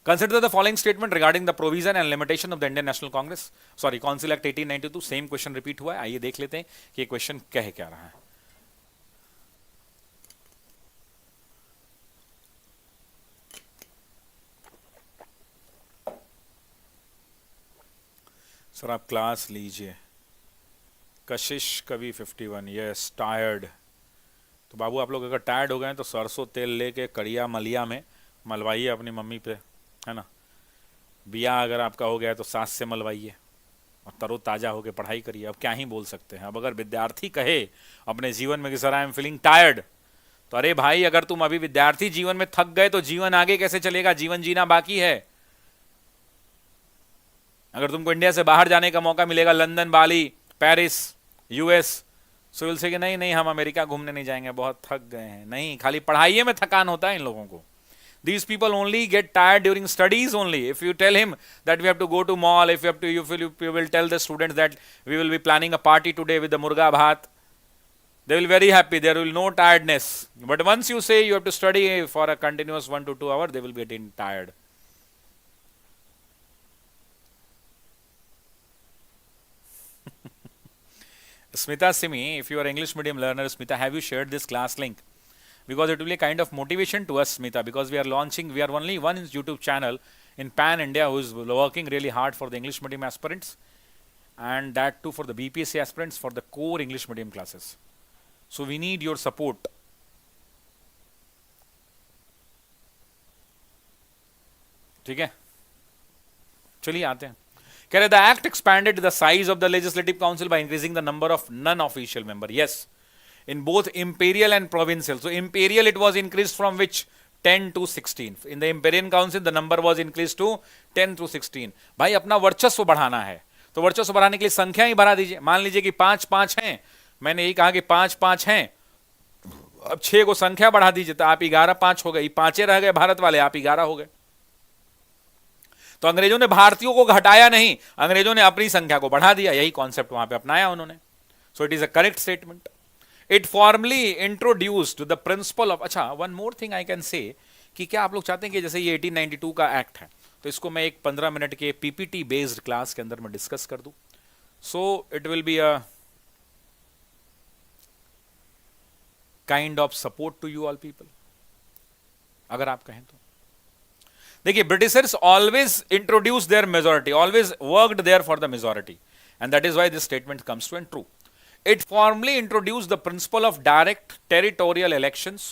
Consider the following statement regarding the provision and limitation of the Indian National Congress, sorry, Council Act 1892. Same question repeat हुआ है, आइए देख लेते हैं कि ये क्वेश्चन कह क्या रहा है. सर आप क्लास लीजिए. कशिश कवि 51, यस टायर्ड. तो बाबू आप लोग अगर टायर्ड हो गए तो सरसों तेल लेके कड़िया मलिया में मलवाइए अपनी मम्मी पे, है ना. बिया अगर आपका हो गया तो सास से मलवाइए और तरोताजा होकर पढ़ाई करिए. अब क्या ही बोल सकते हैं. अब अगर विद्यार्थी कहे अपने जीवन में कि sir I am feeling tired, तो अरे भाई अगर तुम अभी विद्यार्थी जीवन में थक गए तो जीवन आगे कैसे चलेगा. जीवन जीना बाकी है. अगर तुमको इंडिया से बाहर जाने का मौका मिलेगा, London, Bali, Paris, US, so will say कि नहीं नहीं हम अमेरिका घूमने नहीं जाएंगे, बहुत थक गए हैं. नहीं, खाली पढ़ाई में थकान होता है इन लोगों को. These people only get tired during studies only. If you tell him that we have to go to mall, if you have to, you will tell the students that we will be planning a party today with the murga bhat, they will be very happy. There will no tiredness. But once you say you have to study for a continuous 1 to 2 hours, they will be getting tired. Smita Simi, if you are English medium learner, Smita, have you shared this class link? Because it will be a kind of motivation to us, Smita, because we are only one YouTube channel in Pan India who is working really hard for the English medium aspirants, and that too for the BPSC aspirants for the core English medium classes. So we need your support. ठीक है, चलिए आते हैं. कह रहे the act expanded the size of the legislative council by increasing the number of non-official member. Yes, in both imperial and provincial. So imperial it was increased from which 10 to 16. In the imperial council the number was increased to 10 to 16. भाई अपना वर्चस्व बढ़ाना है तो वर्चस्व बढ़ाने के लिए संख्या ही बढ़ा दीजिए. मान लीजिए कि 5-5 हैं, मैंने यही कहा कि 5-5 हैं, अब 6 को संख्या बढ़ा दीजिए तो आप 11-5 हो गए. 5 रह गए भारत वाले, आप 11 हो गए. तो अंग्रेजों ने भारतीयों को घटाया नहीं, अंग्रेजों ने अपनी संख्या को बढ़ा दिया. यही कॉन्सेप्ट वहां पे अपनाया उन्होंने. So it is a correct statement. It formally introduced the principle of. अच्छा, one more thing I can say कि क्या आप लोग चाहते हैं कि जैसे ये 1892 का एक्ट है तो इसको मैं एक 15 मिनट के पीपीटी बेस्ड क्लास के अंदर मैं डिस्कस कर दूं. So it will be a kind of support to you all people, अगर आप कहें तो. देखिए, Britishers always introduce their majority, always worked there for the majority, and that is why this statement comes to and true. It formally introduced the principle of direct territorial elections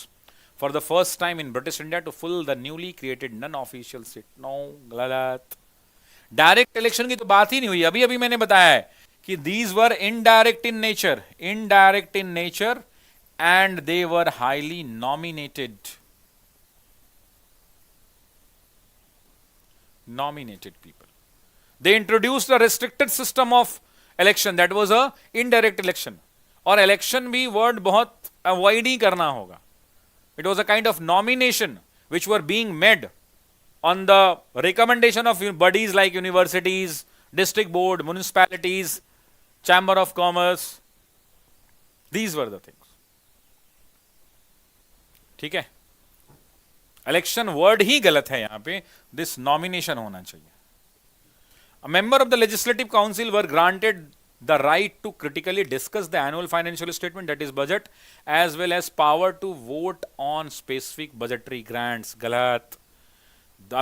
for the first time in British India to fill the newly created non-official seat. No, गलत. Direct election की तो बात ही नहीं हुई. अभी अभी मैंने बताया है कि these were indirect in nature and they were highly nominated people. They introduced a restricted system of election, that was a indirect election. और इलेक्शन भी वर्ड बहुत अवॉइड ही करना होगा. It was a kind of nomination which were being made on the recommendation of bodies like universities, district board, municipalities, chamber of commerce. These were the things. ठीक है, election word ही गलत है यहां पे, this nomination होना चाहिए. A member of the Legislative Council were granted the right to critically discuss the annual financial statement, that is budget, as well as power to vote on specific budgetary grants. गलत.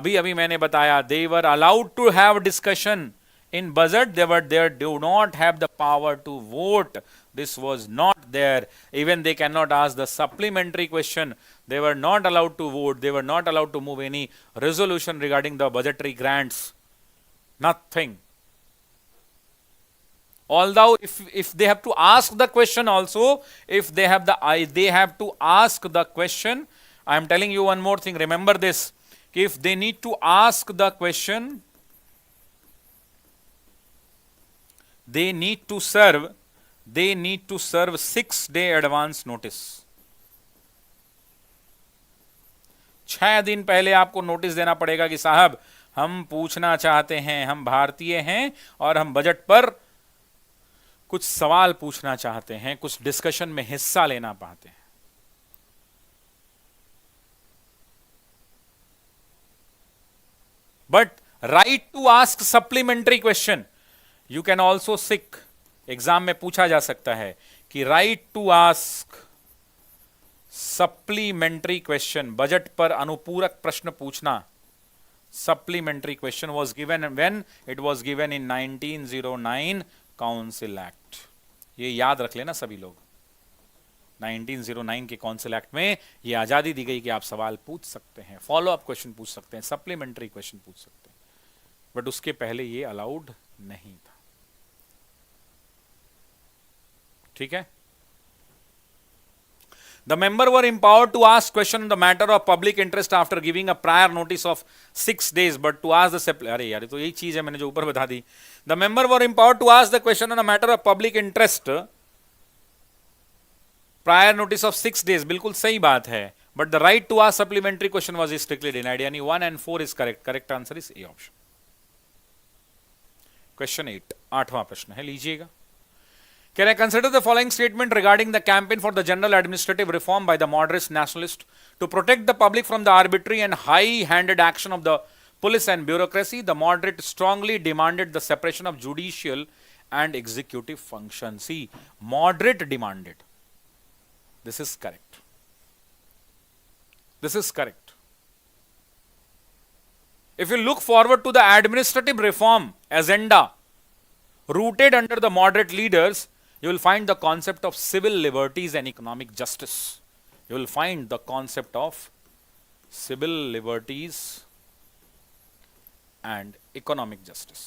अभी अभी मैंने बताया, they were allowed to have discussion in budget, they do not have the power to vote. This was not there. Even they cannot ask the supplementary question. They were not allowed to vote. They were not allowed to move any resolution regarding the budgetary grants. Nothing. Although if they have to ask the question also, if they have they have to ask the question. I am telling you one more thing, remember this, if they need to ask the question, they need to serve 6-day advance notice. 6 दिन पहले आपको notice देना पड़ेगा कि साहब हम पूछना चाहते हैं, हम भारतीय हैं और हम बजट पर कुछ सवाल पूछना चाहते हैं, कुछ डिस्कशन में हिस्सा लेना पाते हैं. But right to ask supplementary question, you can also seek. Exam में पूछा जा सकता है कि right to ask supplementary question, budget पर अनुपूरक प्रश्न पूछना. Supplementary question was given when it was given in 1909 council act. ये याद रख लेना सभी लोग. 1909 के काउंसिल एक्ट में ये आजादी दी गई कि आप सवाल पूछ सकते हैं, फॉलो अप क्वेश्चन पूछ सकते हैं, सप्लीमेंट्री क्वेश्चन पूछ सकते हैं. बट उसके पहले ये अलाउड नहीं था. ठीक है. The member were empowered to ask question on the matter of public interest after giving a prior notice of 6 days, but to ask the अरे यार तो यही चीज है मैंने जो ऊपर बता दी. The member were empowered to ask the question on a matter of public interest prior notice of 6 days. बिल्कुल सही बात है. But the right to ask supplementary question was strictly denied. यानी 1 and 4 is correct. Correct answer is A option. Question 8, 8वां प्रश्न है, लीजिएगा. Can I consider the following statement regarding the campaign for the general administrative reform by the moderate nationalists to protect the public from the arbitrary and high-handed action of the police and bureaucracy? The moderate strongly demanded the separation of judicial and executive function. See, moderate demanded. This is correct. This is correct. If you look forward to the administrative reform agenda rooted under the moderate leaders, you will find the concept of civil liberties and economic justice. You will find the concept of civil liberties and economic justice.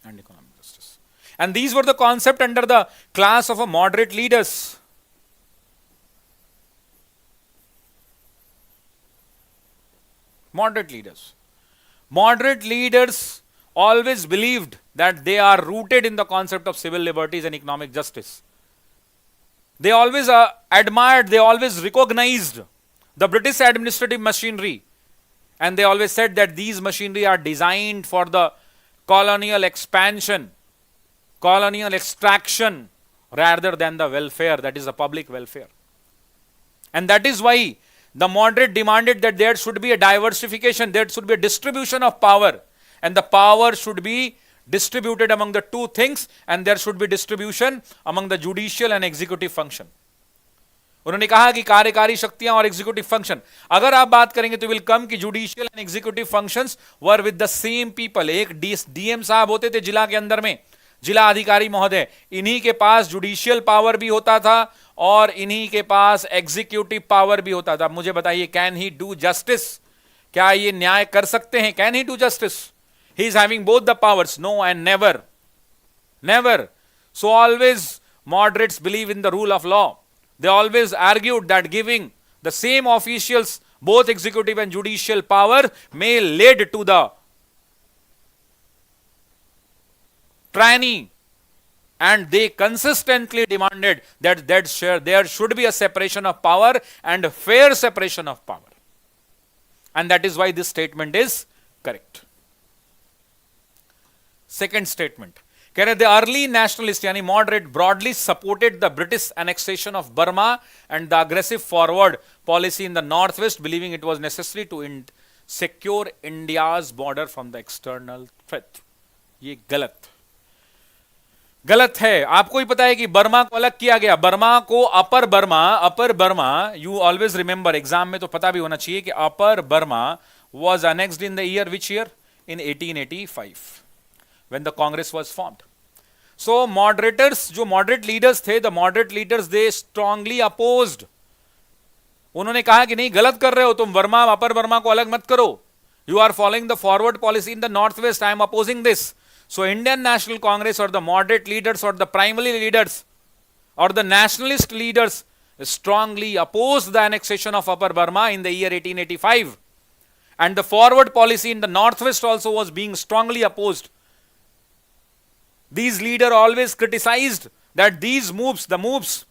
And economic justice. And these were the concept under the class of a moderate leaders. Moderate leaders. Moderate leaders always believed that they are rooted in the concept of civil liberties and economic justice. They always admired, they always recognized the British administrative machinery, and they always said that these machinery are designed for the colonial expansion, colonial extraction, rather than the welfare, that is the public welfare. And that is why the moderate demanded that there should be a diversification, there should be a distribution of power, and the power should be distributed among the two things, and there should be distribution among the judicial and executive function. उन्होंने कहा कि कार्यकारी शक्तियां और executive function, अगर आप बात करेंगे तो विल कम कि judicial and executive functions were with the same people. एक डीएम साहब होते थे जिला के अंदर में, जिला अधिकारी महोदय, इन्हीं के पास जुडिशियल पावर भी होता था और इन्हीं के पास एग्जीक्यूटिव पावर भी होता था. मुझे बताइए, कैन ही डू जस्टिस? क्या ये न्याय कर सकते हैं? Can he do justice? He is having both the powers. No and never, never. So always moderates believe in the rule of law. They always argued that giving the same officials both executive and judicial power may lead to the tyranny, and they consistently demanded that there should be a separation of power and a fair separation of power. And that is why this statement is correct. Second statement. The early nationalists, yani moderate, broadly supported the British annexation of Burma and the aggressive forward policy in the northwest, believing it was necessary to secure India's border from the external threat. ये गलत है. आपको ही पता है कि Burma को अलग किया गया. बर्मा को upper Burma, you always remember, exam में तो पता भी होना चाहिए कि upper Burma was annexed in the year, which year? In 1885, when the Congress was formed. So moderators, जो moderate leaders थे, the moderate leaders, they strongly opposed. उन्होंने कहा कि नहीं, गलत कर रहे हो तुम, बर्मा, अपर बर्मा को अलग मत करो. You are following the forward policy in the northwest. I am opposing this. So Indian National Congress, or the moderate leaders, or the primary leaders, or the nationalist leaders strongly opposed the annexation of Upper Burma in the year 1885. And the forward policy in the northwest also was being strongly opposed. These leaders always criticized that these moves, the moves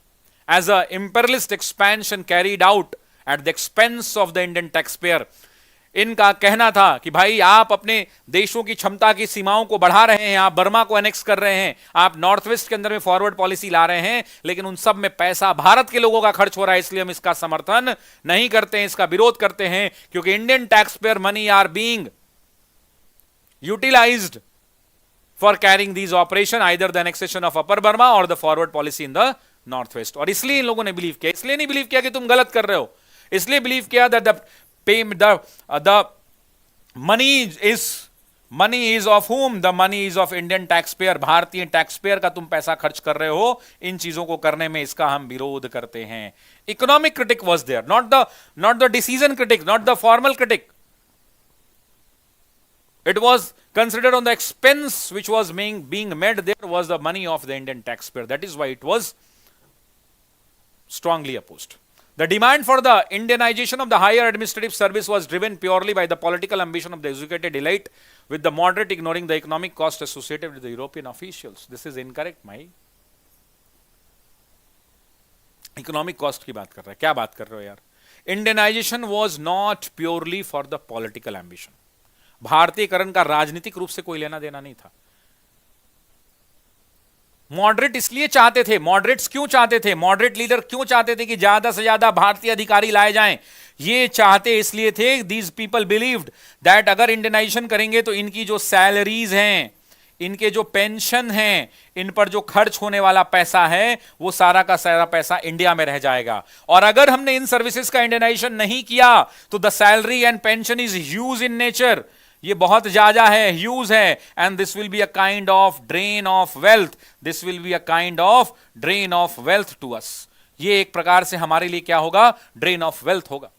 as an imperialist expansion carried out at the expense of the Indian taxpayer. इनका कहना था कि भाई आप अपने देशों की क्षमता की सीमाओं को बढ़ा रहे हैं, आप बर्मा को एनेक्स कर रहे हैं, आप नॉर्थ वेस्ट के अंदर में फॉरवर्ड पॉलिसी ला रहे हैं, लेकिन उन सब में पैसा भारत के लोगों का खर्च हो रहा है, इसलिए हम इसका समर्थन नहीं करते हैं, इसका विरोध करते हैं, क्योंकि Indian tax payer money are being utilised for carrying these operation either the annexation of upper Burma और the forward policy in the north west. और इसलिए इन लोगों ने बिलीव किया, इसलिए नहीं बिलीव किया कि तुम गलत कर रहे हो, इसलिए बिलीव किया that the money is of whom? The money is of Indian taxpayer, भारतीय टैक्स पेयर का तुम पैसा खर्च कर रहे हो इन चीजों को करने में, इसका हम विरोध करते हैं। Economic critic was there, not the decision critic, not the formal critic. It was considered on the expense which was being made there was the money of the Indian taxpayer. That is why it was strongly opposed. The demand for the Indianization of the higher administrative service was driven purely by the political ambition of the educated elite, with the moderate ignoring the economic cost associated with the European officials. This is incorrect, my. Economic cost की बात कर रहा है, क्या बात कर रहे हो यार? Indianization was not purely for the political ambition. भारतीयकरण का राजनीतिक रूप से कोई लेना देना नहीं था। मॉडरेट इसलिए चाहते थे, मॉडरेट्स क्यों चाहते थे, मॉडरेट लीडर क्यों चाहते थे कि ज्यादा से ज्यादा भारतीय अधिकारी लाए जाएं? ये चाहते इसलिए थे, दीज पीपल बिलीव्ड दैट अगर इंडियनाइजेशन करेंगे तो इनकी जो सैलरीज हैं, इनके जो पेंशन हैं, इन पर जो खर्च होने वाला पैसा है, वो सारा का सारा पैसा इंडिया में रह जाएगा। और अगर हमने इन सर्विसेज का इंडियनाइजेशन नहीं किया तो the salary and pension is huge in nature, ये बहुत ज्यादा है, ह्यूज है, and this will be a kind of drain of wealth, this will be a kind of drain of wealth to us. ये एक प्रकार से हमारे लिए क्या होगा? ड्रेन ऑफ वेल्थ होगा।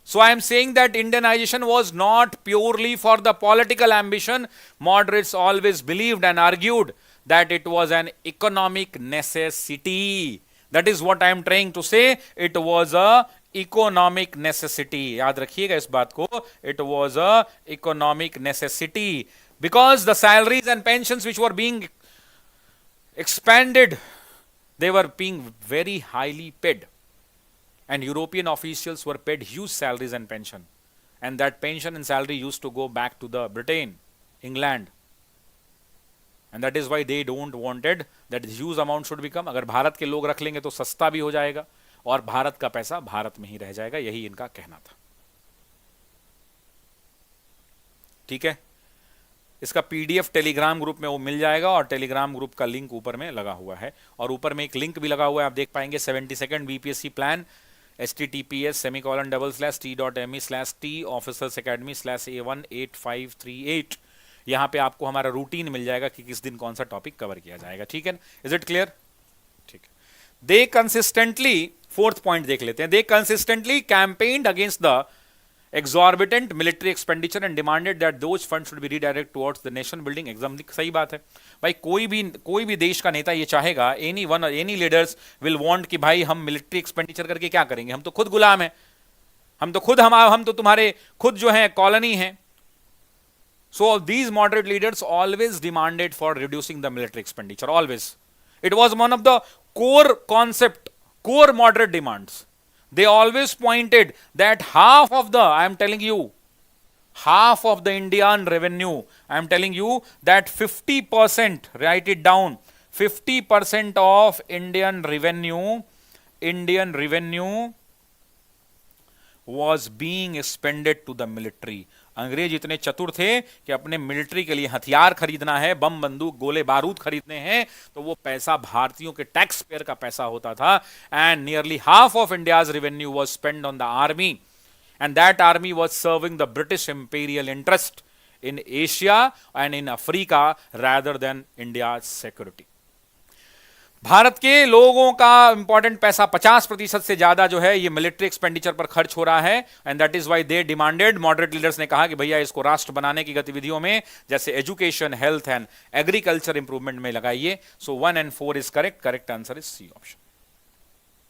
So I am saying that Indianization was not purely for the political ambition. Moderates always believed and argued that it was an economic necessity. That is what I am trying to say. It was a economic necessity. याद रखिएगा इस बात को. It was a economic necessity because the salaries and pensions which were being expanded, they were being very highly paid. And European officials were paid huge salaries and pension, and that pension and salary used to go back to the Britain, England, and that is why they don't wanted that huge amount should become. अगर भारत के लोग रख लेंगे तो सस्ता भी हो जाएगा और भारत का पैसा भारत में ही रह जाएगा, यही इनका कहना था। ठीक है, इसका पीडीएफ टेलीग्राम ग्रुप में वो मिल जाएगा और टेलीग्राम ग्रुप का लिंक ऊपर में लगा हुआ है, और ऊपर में एक लिंक भी लगा हुआ है, आप देख पाएंगे 72nd बीपीएससी प्लान https://t.me/t-officersacademy/a18538। यहां पे आपको हमारा रूटीन मिल जाएगा कि किस दिन कौन सा टॉपिक कवर किया जाएगा। ठीक है, इज इट क्लियर? ठीक है। दे कंसिस्टेंटली, फोर्थ पॉइंट देख लेते हैं, they consistently campaigned against the exorbitant military expenditure and demanded that those funds should be redirected towards the nation building। एकदम सही बात है भाई, कोई भी देश का नेता ये चाहेगा, एनी लीडर्स विल वांट कि भाई हम मिलिट्री एक्सपेंडिचर करके क्या करेंगे, हम तो खुद गुलाम हैं, हम तो तुम्हारे खुद जो है कॉलोनी हैं। So these moderate leaders always demanded for reducing the military expenditure, always. It was one of the core concept, core moderate demands. They always pointed that half of the Indian revenue, I am telling you that 50%, write it down, 50% of Indian revenue was being expended to the military। अंग्रेज इतने चतुर थे कि अपने military के लिए हथियार खरीदना है, बम बंदूक गोले बारूद खरीदने हैं, तो वो पैसा भारतीयों के टैक्स पेयर का पैसा होता था। And nearly half of India's revenue was spend on the army, and that army was serving the British imperial interest in Asia and in Africa rather than India security. Bharat के लोगों का important पैसा 50% से ज्यादा जो है ये मिलिट्री एक्सपेंडिचर पर खर्च हो रहा है, and that is why they demanded, moderate leaders ने कहा कि भैया इसको राष्ट्र बनाने की गतिविधियों में जैसे education, health and agriculture improvement में लगाइए। So 1 and 4 is correct, correct answer is C option.